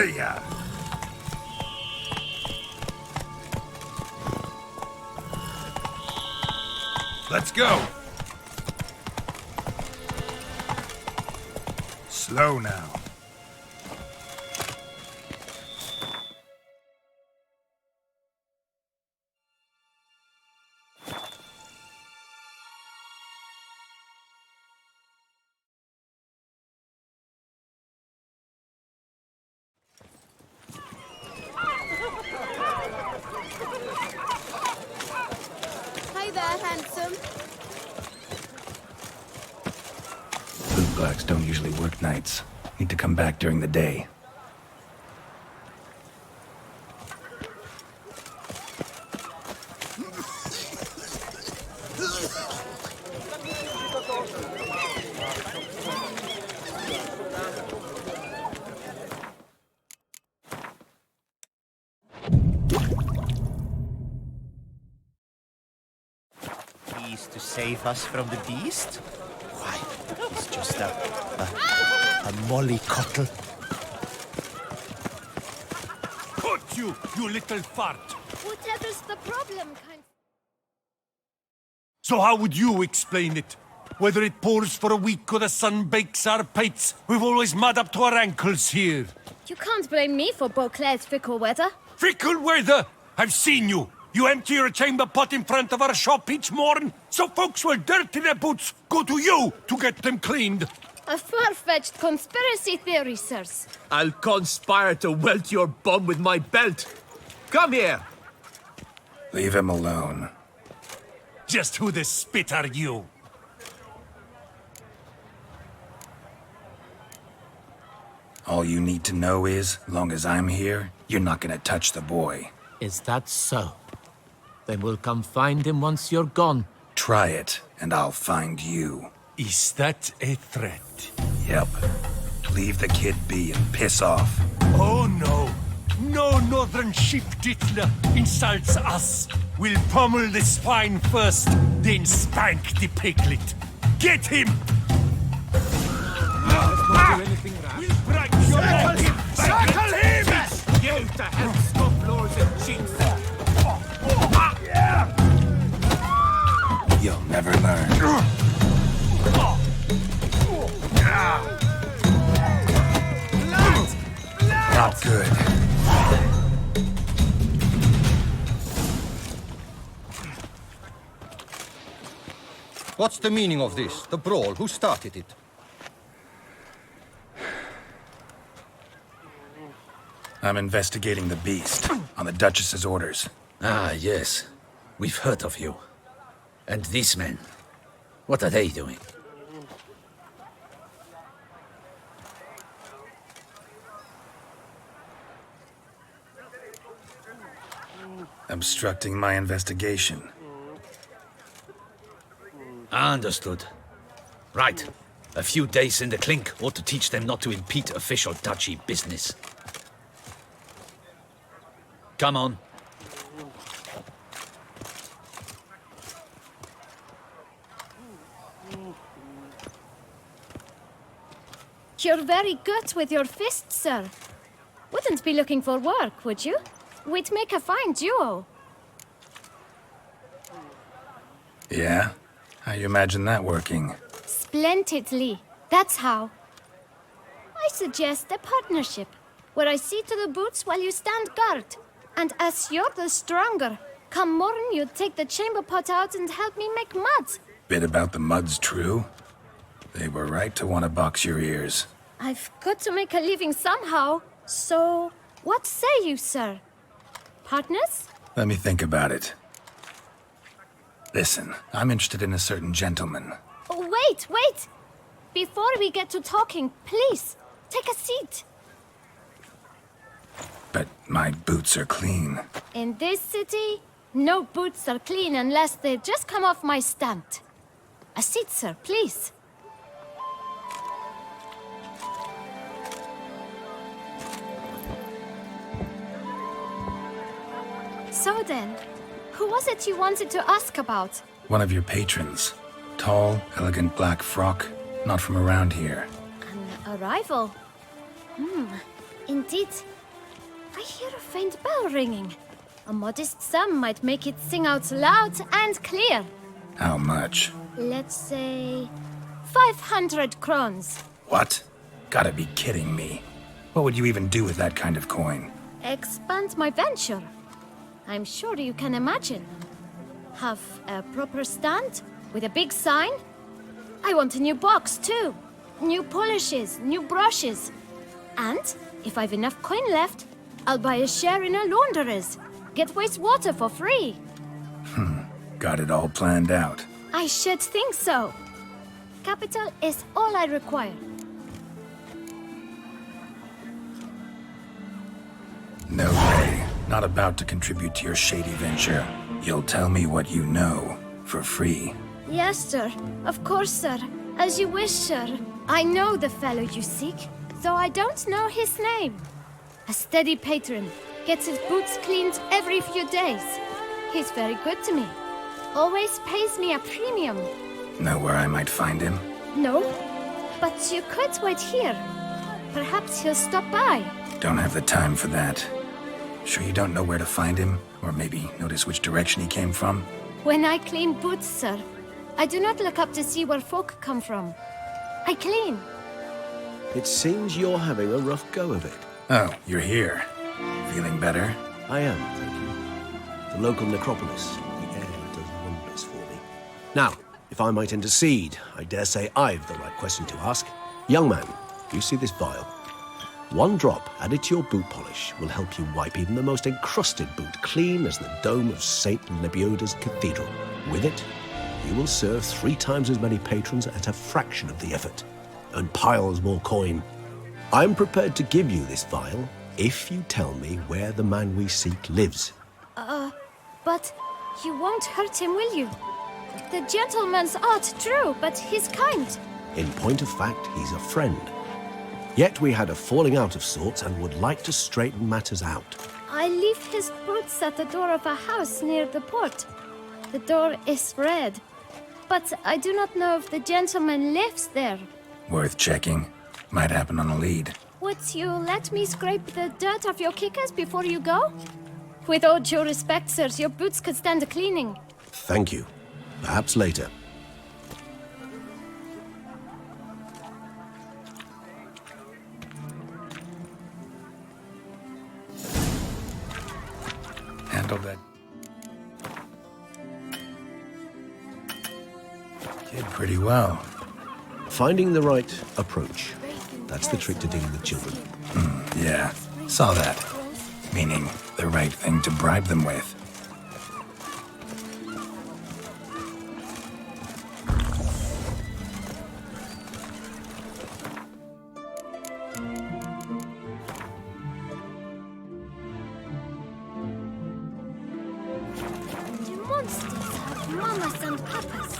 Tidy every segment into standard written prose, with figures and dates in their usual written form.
Yeah. Let's go. Slow now. Hi there, handsome. Bootblacks don't usually work nights. Need to come back during the day. To save us from the beast? Why, he's just a mollycoddle. Put you, you little fart! Whatever's the problem, kind... So how would you explain it? Whether it pours for a week or the sun bakes our pates, we've always mud up to our ankles here. You can't blame me for Beauclair's fickle weather. Fickle weather! I've seen you! You empty your chamber pot in front of our shop each morn, so folks will dirty their boots, go to you to get them cleaned. A far-fetched conspiracy theory, sirs. I'll conspire to welt your bum with my belt. Come here! Leave him alone. Just who the spit are you? All you need to know is, long as I'm here, you're not gonna touch the boy. Is that so? Then we'll come find him once you're gone. Try it, and I'll find you. Is that a threat? Yep. Leave the kid be and piss off. Oh no! No northern sheep dittler insults us! We'll pummel the swine first, then spank the piglet. Get him! We'll break your neck! Circle him! You to help stop lords and chiefs! You'll never learn. Not good. What's the meaning of this? The brawl? Who started it? I'm investigating the beast, on the Duchess's orders. Ah, yes. We've heard of you. And these men, what are they doing? Obstructing my investigation. Understood. Right. A few days in the clink ought to teach them not to impede official duchy business. Come on. You're very good with your fists, sir. Wouldn't be looking for work, would you? We'd make a fine duo. Yeah? How you imagine that working? Splendidly. That's how. I suggest a partnership, where I see to the boots while you stand guard. And as you're the stronger, come morn you take the chamber pot out and help me make mud. Bit about the mud's true? They were right to want to box your ears. I've got to make a living somehow, so what say you, sir? Partners? Let me think about it. Listen, I'm interested in a certain gentleman. Oh, wait! Before we get to talking, please, take a seat. But my boots are clean. In this city, no boots are clean unless they just come off my stamp. A seat, sir, please. So then, who was it you wanted to ask about? One of your patrons. Tall, elegant black frock. Not from around here. An arrival? Indeed. I hear a faint bell ringing. A modest sum might make it sing out loud and clear. How much? Let's say 500 crowns. What? Gotta be kidding me. What would you even do with that kind of coin? Expand my venture. I'm sure you can imagine. Have a proper stand with a big sign. I want a new box too. New polishes, new brushes. And if I've enough coin left, I'll buy a share in a launderer's. Get wastewater for free. Got it all planned out. I should think so. Capital is all I require. No way. Not about to contribute to your shady venture. You'll tell me what you know, for free. Yes, sir. Of course, sir. As you wish, sir. I know the fellow you seek, though I don't know his name. A steady patron. Gets his boots cleaned every few days. He's very good to me. Always pays me a premium. Know where I might find him? No, but you could wait here. Perhaps he'll stop by. Don't have the time for that. Sure you don't know where to find him? Or maybe notice which direction he came from? When I clean boots, sir, I do not look up to see where folk come from. I clean. It seems you're having a rough go of it. Oh, you're here. Feeling better? I am, thank you. The local necropolis, the air does wonders for me. Now, if I might intercede, I dare say I've the right question to ask. Young man, you see this vial? One drop added to your boot polish will help you wipe even the most encrusted boot clean as the dome of St. Lebioda's cathedral. With it, you will serve 3 times as many patrons at a fraction of the effort, and piles more coin. I'm prepared to give you this vial if you tell me where the man we seek lives. But you won't hurt him, will you? The gentleman's art, true, but he's kind. In point of fact, he's a friend. Yet we had a falling out of sorts and would like to straighten matters out. I leave his boots at the door of a house near the port. The door is red, but I do not know if the gentleman lives there. Worth checking. Might happen on a lead. Would you let me scrape the dirt off your kickers before you go? With all due respect, sirs, your boots could stand a cleaning. Thank you. Perhaps later. Handle that. Did pretty well. Finding the right approach. That's the trick to dealing with children. Yeah, saw that. Meaning, the right thing to bribe them with. Do monsters have mamas and papas?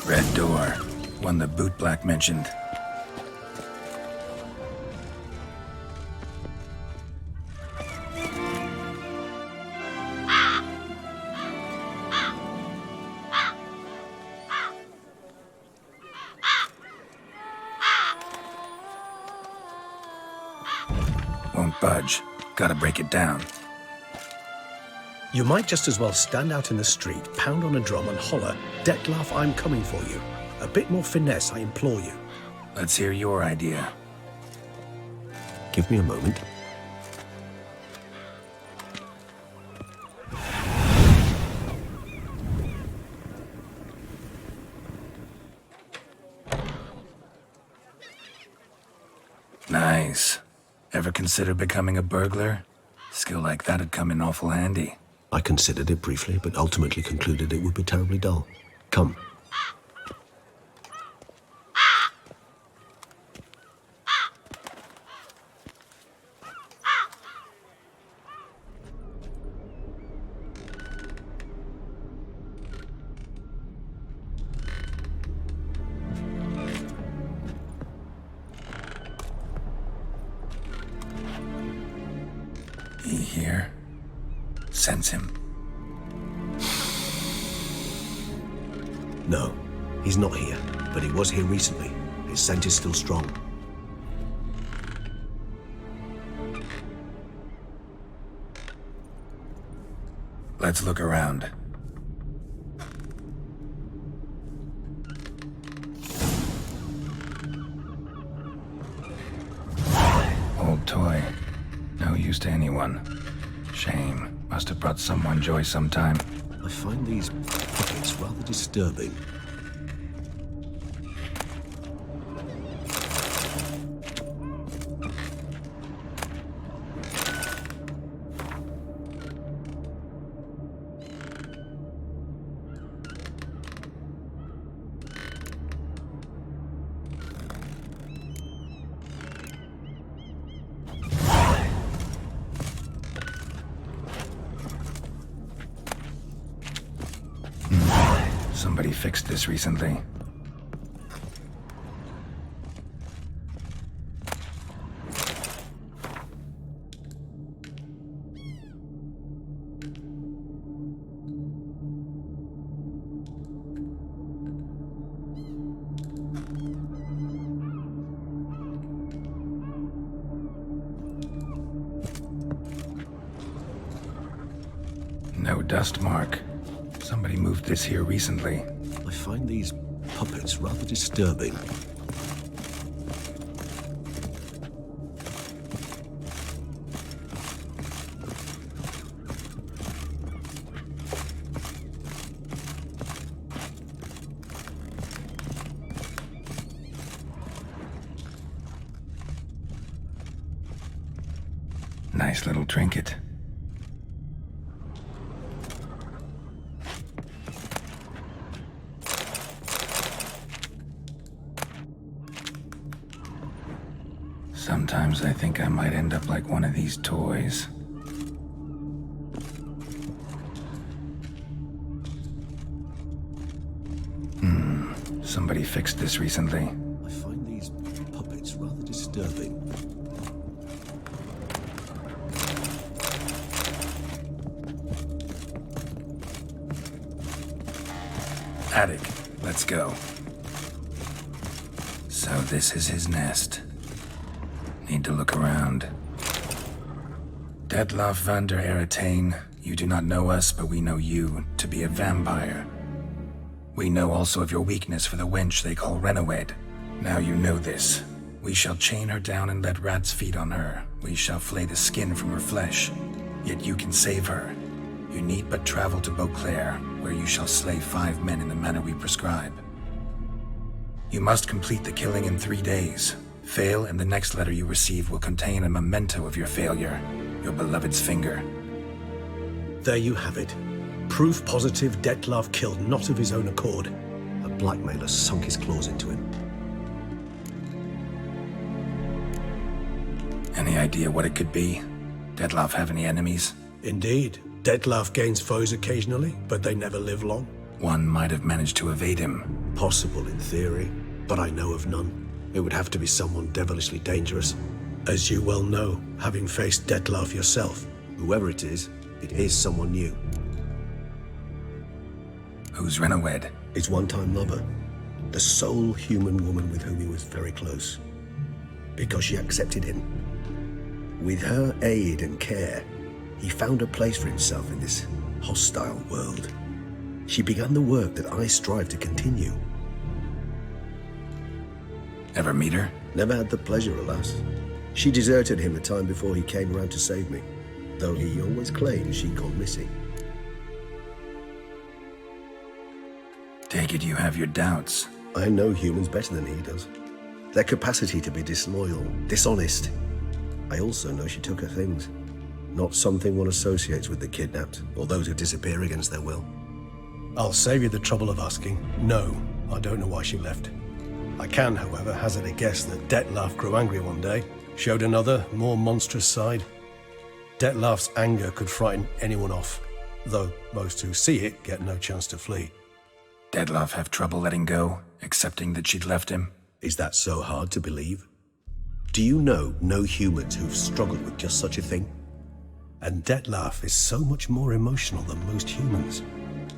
Red door. One the bootblack mentioned. Won't budge. Gotta break it down. You might just as well stand out in the street, pound on a drum and holler, "Detlef, I'm coming for you." A bit more finesse, I implore you. Let's hear your idea. Give me a moment. Nice. Ever consider becoming a burglar? Skill like that'd come in awful handy. I considered it briefly, but ultimately concluded it would be terribly dull. Come. He here? Sense him. No, he's not here, but he was here recently. His scent is still strong. Let's look around. Old toy. No use to anyone. Shame. Must have brought someone joy sometime. I find these puppets rather disturbing. Somebody fixed this recently. No dust mark. Somebody moved this here recently. I find these puppets rather disturbing. Nice little trinket. Sometimes I think I might end up like one of these toys. Somebody fixed this recently. I find these puppets rather disturbing. Attic, let's go. So this is his nest. Need to look around. Detlaff van der Eretain, you do not know us, but we know you to be a vampire. We know also of your weakness for the wench they call Renawed. Now you know this. We shall chain her down and let rats feed on her. We shall flay the skin from her flesh. Yet you can save her. You need but travel to Beauclair, where you shall slay 5 men in the manner we prescribe. You must complete the killing in 3 days. Fail, and the next letter you receive will contain a memento of your failure, your beloved's finger. There you have it. Proof positive Detlaff killed not of his own accord. A blackmailer sunk his claws into him. Any idea what it could be? Detlaff have any enemies? Indeed, Detlaff gains foes occasionally, but they never live long. One might have managed to evade him. Possible in theory, but I know of none. It would have to be someone devilishly dangerous. As you well know, having faced Detlaff yourself. Whoever it is someone new. Who's Renawed? His one-time lover. The sole human woman with whom he was very close. Because she accepted him. With her aid and care, he found a place for himself in this hostile world. She began the work that I strive to continue. Ever meet her? Never had the pleasure, alas. She deserted him a time before he came around to save me, though he always claimed she'd gone missing. Take it you have your doubts. I know humans better than he does. Their capacity to be disloyal, dishonest. I also know she took her things. Not something one associates with the kidnapped, or those who disappear against their will. I'll save you the trouble of asking. No, I don't know why she left. I can, however, hazard a guess that Detlaff grew angry one day, showed another, more monstrous side. Detlaff's anger could frighten anyone off, though most who see it get no chance to flee. Detlaff have trouble letting go, accepting that she'd left him? Is that so hard to believe? Do you know no humans who've struggled with just such a thing? And Detlaf is so much more emotional than most humans.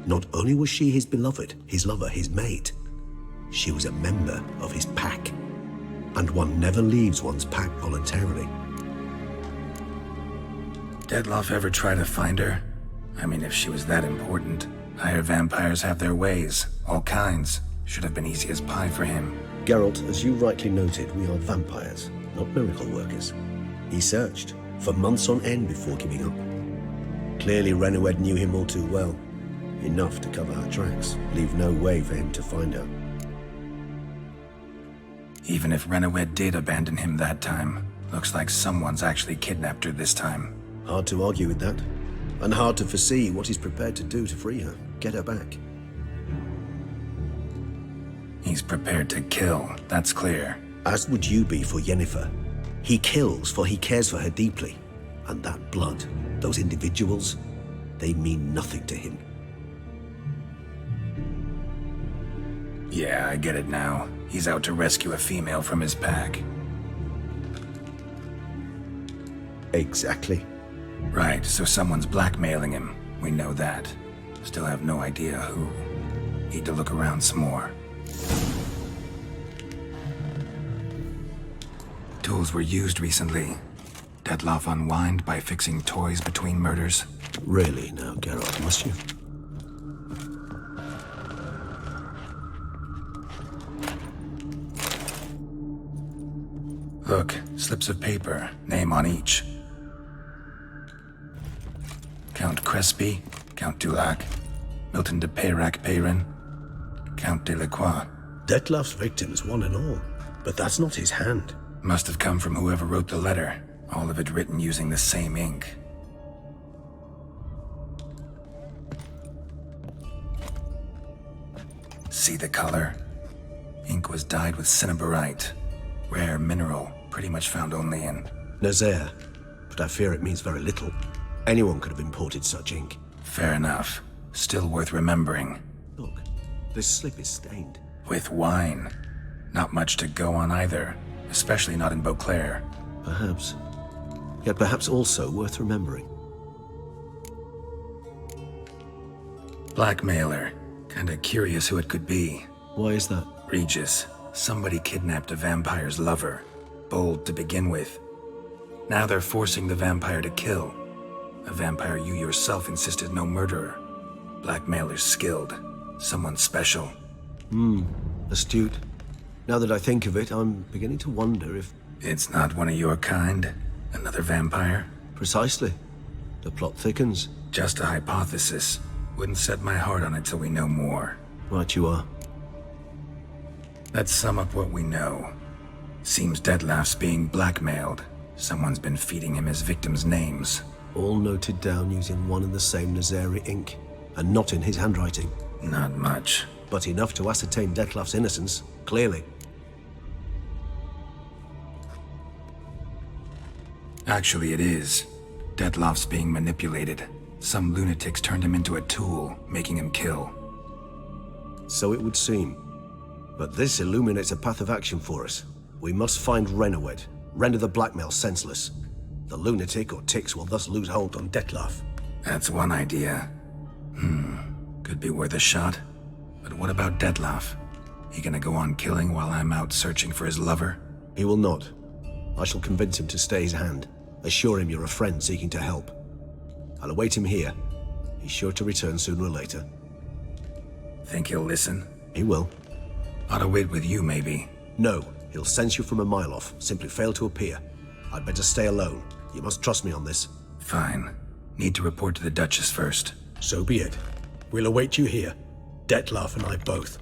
Not only was she his beloved, his lover, his mate, she was a member of his pack. And one never leaves one's pack voluntarily. Detlaf ever try to find her? I mean, if she was that important. Higher vampires have their ways, all kinds. Should have been easy as pie for him. Geralt, as you rightly noted, we are vampires, not miracle workers. He searched for months on end before giving up. Clearly Renowed knew him all too well. Enough to cover her tracks, leave no way for him to find her. Even if Renowed did abandon him that time, looks like someone's actually kidnapped her this time. Hard to argue with that. And hard to foresee what he's prepared to do to free her, get her back. He's prepared to kill, that's clear. As would you be for Yennefer. He kills for he cares for her deeply. And that blood, those individuals, they mean nothing to him. Yeah, I get it now. He's out to rescue a female from his pack. Exactly. Right, so someone's blackmailing him. We know that. Still have no idea who. Need to look around some more. Tools were used recently. Detlaf unwind by fixing toys between murders. Really now, Geralt, must you? Look, slips of paper, name on each. Count Crespi, Count Dulac, Milton de Peyrac-Peyrin, Count Delacroix. Detlaf's victims, one and all. But that's not his hand. Must have come from whoever wrote the letter. All of it written using the same ink. See the color? Ink was dyed with cinnabarite. Rare mineral, pretty much found only in Nazaire, but I fear it means very little. Anyone could have imported such ink. Fair enough. Still worth remembering. Look, this slip is stained. With wine. Not much to go on either, especially not in Beauclair. Perhaps. Yet perhaps also worth remembering. Blackmailer. Kinda curious who it could be. Why is that? Regis. Somebody kidnapped a vampire's lover. Bold to begin with. Now they're forcing the vampire to kill. A vampire you yourself insisted no murderer. Blackmailer's skilled. Someone special. Astute. Now that I think of it, I'm beginning to wonder if... It's not one of your kind? Another vampire? Precisely. The plot thickens. Just a hypothesis. Wouldn't set my heart on it till we know more. Right you are. Let's sum up what we know. Seems Detlaf's being blackmailed. Someone's been feeding him his victims' names. All noted down using one and the same Nazari ink, and not in his handwriting. Not much. But enough to ascertain Detlaf's innocence, clearly. Actually, it is. Detlaf's being manipulated. Some lunatics turned him into a tool, making him kill. So it would seem. But this illuminates a path of action for us. We must find Renowed, render the blackmail senseless. The lunatic or ticks will thus lose hold on Detlaf. That's one idea. Could be worth a shot. But what about Detlaf? He gonna go on killing while I'm out searching for his lover? He will not. I shall convince him to stay his hand. Assure him you're a friend seeking to help. I'll await him here. He's sure to return sooner or later. Think he'll listen? He will. Ought to wait with you, maybe. No, he'll sense you from a mile off. Simply fail to appear. I'd better stay alone. You must trust me on this. Fine. Need to report to the Duchess first. So be it. We'll await you here. Detlaf and I both.